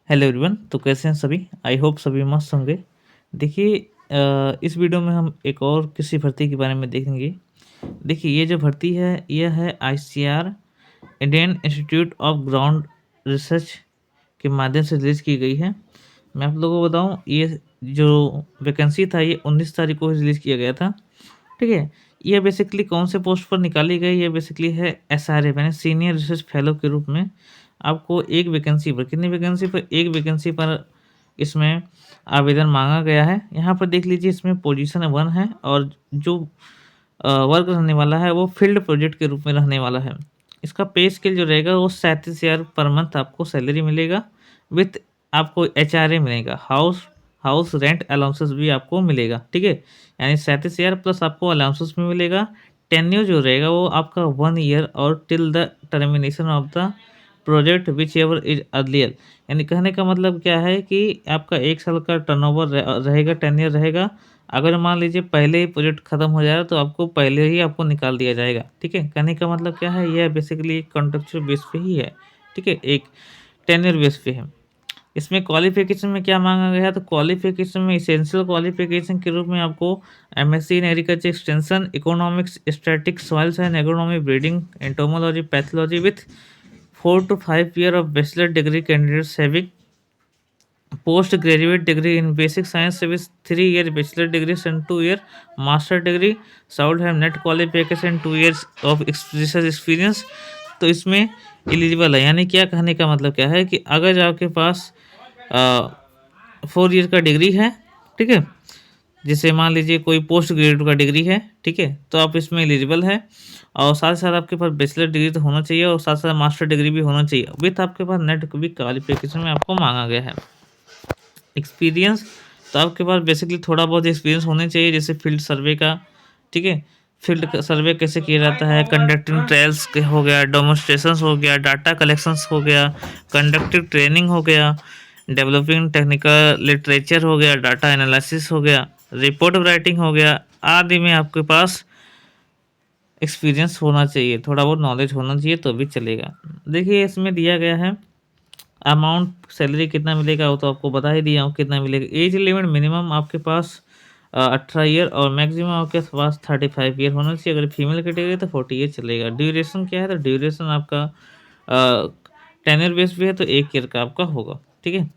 Hello everyone. तो कैसे हैं सभी? आई होप सभी मस्त होंगे। देखिए, इस वीडियो में हम एक और किसी भर्ती के बारे में देखेंगे। देखिए, ये जो भर्ती है यह है ICR Indian institute of ground research के माध्यम से रिलीज़ की गई है। मैं आप लोगों को बताऊँ, ये जो वैकेंसी था ये 19 तारीख को रिलीज़ किया गया था। ठीक है? ये बेसिकली कौन से पोस्ट पर निकाली गई, ये बेसिकली है एसआरए यानी सीनियर रिसर्च फेलो के रूप में। आपको एक वैकेंसी पर कितनी वैकेंसी पर? एक वैकेंसी पर इसमें आवेदन माँगा गया है। यहाँ पर देख लीजिए, इसमें पोजीशन 1 है और जो वर्क रहने वाला है वो फील्ड प्रोजेक्ट के रूप में रहने वाला है। इसका पे स्केल जो रहेगा वो 37,000 पर मंथ आपको सैलरी मिलेगा, विथ आपको एचआरए मिलेगा, हाउस हाउस रेंट अलाउंसेस भी आपको मिलेगा। ठीक है? यानी 37,000 प्लस आपको अलाउंसेस भी मिलेगा। टेन्योर जो रहेगा वो आपका 1 ईयर और till the termination of the project whichever is earlier. यानी कहने का मतलब क्या है कि आपका 1 साल का टर्नओवर रहेगा, टेन्योर रहेगा। अगर मान लीजिए पहले ही प्रोजेक्ट खत्म हो जाएगा तो आपको पहले ही आपको निकाल दिया जाएगा। ठीक है? कहने का मतलब क्या है, यह बेसिकली एक कॉन्ट्रैक्चुअल बेस पे ही है। ठीक है? एक टेन्योर बेस पे है। इसमें क्वालिफ़िकेशन में क्या माँगा गया है, तो क्वालिफ़िकेशन में एसेंशियल क्वालिफ़िकेशन के रूप में आपको MSc in agriculture extension, economics, statics, soils and agronomy, breeding, entomology, pathology with 4 to 5 year of bachelor degree candidates having post-graduate degree in basic science with 3 year bachelor degrees and 2 year master degree should have net qualification 2 years of research experience। तो इसमें eligible है। यानी क्या कहने का मतलब क्या है कि अगर आपके पास 4 ईयर का डिग्री है, ठीक है, जैसे मान लीजिए कोई पोस्ट ग्रेजुएट का डिग्री है, ठीक है, तो आप इसमें एलिजिबल है। और साथ ही साथ आपके पास बैचलर डिग्री तो होना चाहिए और साथ साथ मास्टर डिग्री भी होना चाहिए, विथ आपके पास नेट भी क्वालिफिकेशन में आपको मांगा गया है। एक्सपीरियंस, तो आपके पास बेसिकली थोड़ा बहुत एक्सपीरियंस होना चाहिए, जैसे फील्ड सर्वे का। ठीक है? फील्ड सर्वे कैसे किया जाता है, कंडक्टिंग ट्रायल्स हो गया, डेमोन्स्ट्रेशंस हो गया, डाटा कलेक्शंस हो गया, कंडक्टिंग ट्रेनिंग हो गया, डेवलपिंग टेक्निकल लिटरेचर हो गया, डाटा एनालिसिस हो गया, रिपोर्ट राइटिंग हो गया, आदि में आपके पास एक्सपीरियंस होना चाहिए, थोड़ा बहुत नॉलेज होना चाहिए तो भी चलेगा। देखिए, इसमें दिया गया है अमाउंट, सैलरी कितना मिलेगा वो तो आपको बता ही दिया हूँ कितना मिलेगा। एज लिमिट मिनिमम आपके पास 18 ईयर और मैक्सिमम आपके पास 35 ईयर होना चाहिए। अगर फीमेल कैटेगरी तो 40 ईयर चलेगा। ड्यूरेशन क्या है, तो ड्यूरेशन आपका टेन्योर बेस पे है तो 1 ईयर का आपका होगा। ठीक है?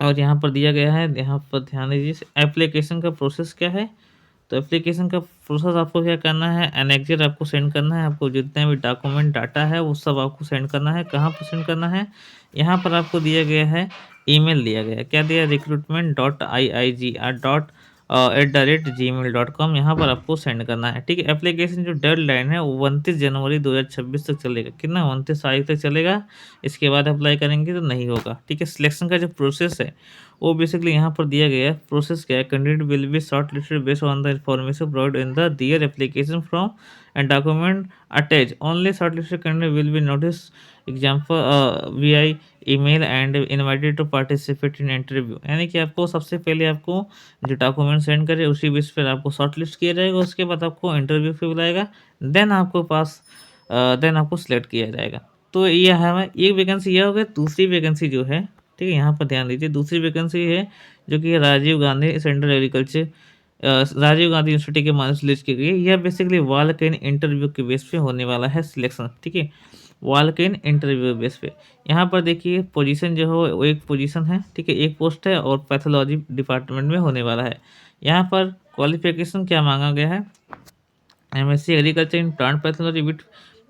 और यहाँ पर दिया गया है, यहाँ पर ध्यान दीजिए, एप्लीकेशन का प्रोसेस क्या है। तो एप्लीकेशन का प्रोसेस आपको क्या करना है, एनेक्जर आपको सेंड करना है। आपको जितने भी डॉक्यूमेंट डाटा है वो सब आपको सेंड करना है। कहाँ पर सेंड करना है, यहाँ पर आपको दिया गया है, ईमेल दिया गया है। क्या दिया, recruitment.iig@gmail.com, यहाँ पर आपको सेंड करना है। ठीक है? एप्लीकेशन जो डेडलाइन है वो 29 जनवरी 2026 तक चलेगा। कितना, 29 तारीख तक चलेगा। इसके बाद अप्लाई करेंगे तो नहीं होगा। ठीक है? सिलेक्शन का जो प्रोसेस है वो बेसिकली यहाँ पर दिया गया है। प्रोसेस क्या है, candidate will be short listed based on the information provide in the their application form and document attach. Only short listed candidate will be notice example via email and invited to participate in interview. यानी कि आपको सबसे पहले आपको जो document send करे उसी base पर आपको शॉर्ट लिस्ट किया जाएगा, उसके बाद आपको इंटरव्यू पे बुलाएगा, देन आपको सिलेक्ट किया जाएगा। तो ये है, एक वैकेंसी यह हो गया। दूसरी वैकेंसी जो है, ठीक है, यहाँ पर ध्यान दीजिए, दूसरी वैकेंसी है जो कि Rajiv Gandhi central agriculture Rajiv Gandhi university के माध्यम से लिस्ट की गई है। यह बेसिकली वॉक इन इंटरव्यू के बेस पे होने वाला है सिलेक्शन। ठीक है? वॉक इन इंटरव्यू बेस पे। यहाँ पर देखिए, पोजीशन जो है वो एक पोजीशन है, ठीक है, एक पोस्ट है और पैथोलॉजी डिपार्टमेंट में होने वाला है। यहाँ पर क्वालिफिकेशन क्या मांगा गया है, MSc agriculture in plant pathology with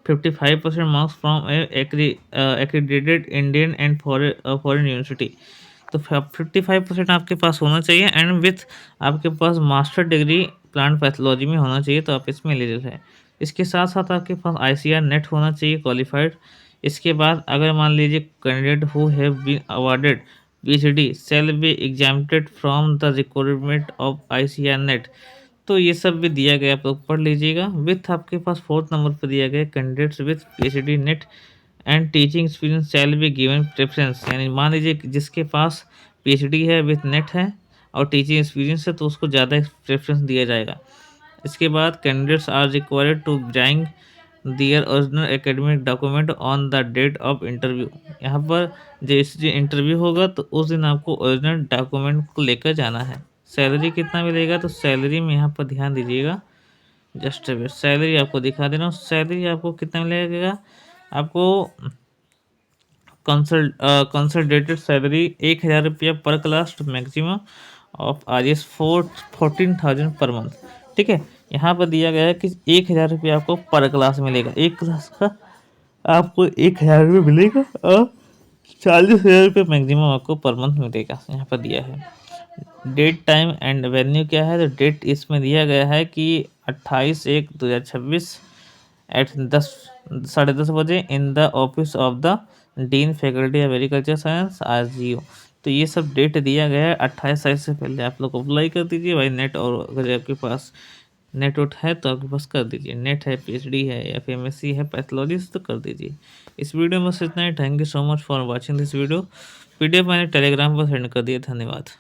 55% marks from accredited Indian and foreign university. तो 55% आपके पास होना चाहिए एंड विथ आपके पास मास्टर डिग्री प्लांट पैथोलॉजी में होना चाहिए, तो आप इसमें एलिजिबल है। इसके साथ साथ आपके पास आईसीआर नेट होना चाहिए क्वालिफाइड। इसके बाद अगर मान लीजिए candidate who have been awarded PhD shall be exempted from the requirement of ICAR NET. तो ये सब भी दिया गया, आप लोग पढ़ लीजिएगा। विथ आपके पास 4th नंबर पर दिया गया, candidates with PhD net and teaching experience shall be given preference. यानी मान लीजिए कि जिसके पास पीएचडी है विथ नेट है और टीचिंग एक्सपीरियंस है तो उसको ज़्यादा प्रेफरेंस दिया जाएगा। इसके बाद candidates are required to bring their original academic document on the date of interview. यहाँ पर जैसे इंटरव्यू होगा तो उस दिन आपको ओरिजिनल डॉक्यूमेंट को लेकर जाना है। सैलरी कितना मिलेगा, तो सैलरी में यहाँ पर ध्यान दीजिएगा, जस्ट वेट, सैलरी आपको दिखा दे रहा हूँ। सैलरी आपको कितना मिलेगा, आपको कंसल्टेटेड सैलरी 1000 रुपया per class two maximum of R 14,000 per month. ठीक है, यहाँ पर दिया गया है कि 1000 रुपया आपको पर क्लास मिलेगा, एक क्लास का आपको 1000 रुपये मिलेगा और 40,000 रुपये मैक्सिमम आपको पर मंथ मिलेगा, यहाँ पर दिया है। डेट टाइम एंड वेन्यू क्या है, तो डेट इसमें दिया गया है कि 28/1/2026 एट 10:30 बजे in the office of the dean faculty of agriculture science RGO। तो ये सब डेट दिया गया है। 28 तारीख से पहले आप लोग अप्लाई कर दीजिए भाई नेट, और अगर आपके पास नेट उट है तो आपके पास कर दीजिए, नेट है, PhD है या फिर MSc है पैथोलॉजिस्ट तो कर दीजिए। इस वीडियो में बस इतना ही। Thank you so much for watching this video. PDF मैंने टेलीग्राम पर सेंड कर दिया। धन्यवाद।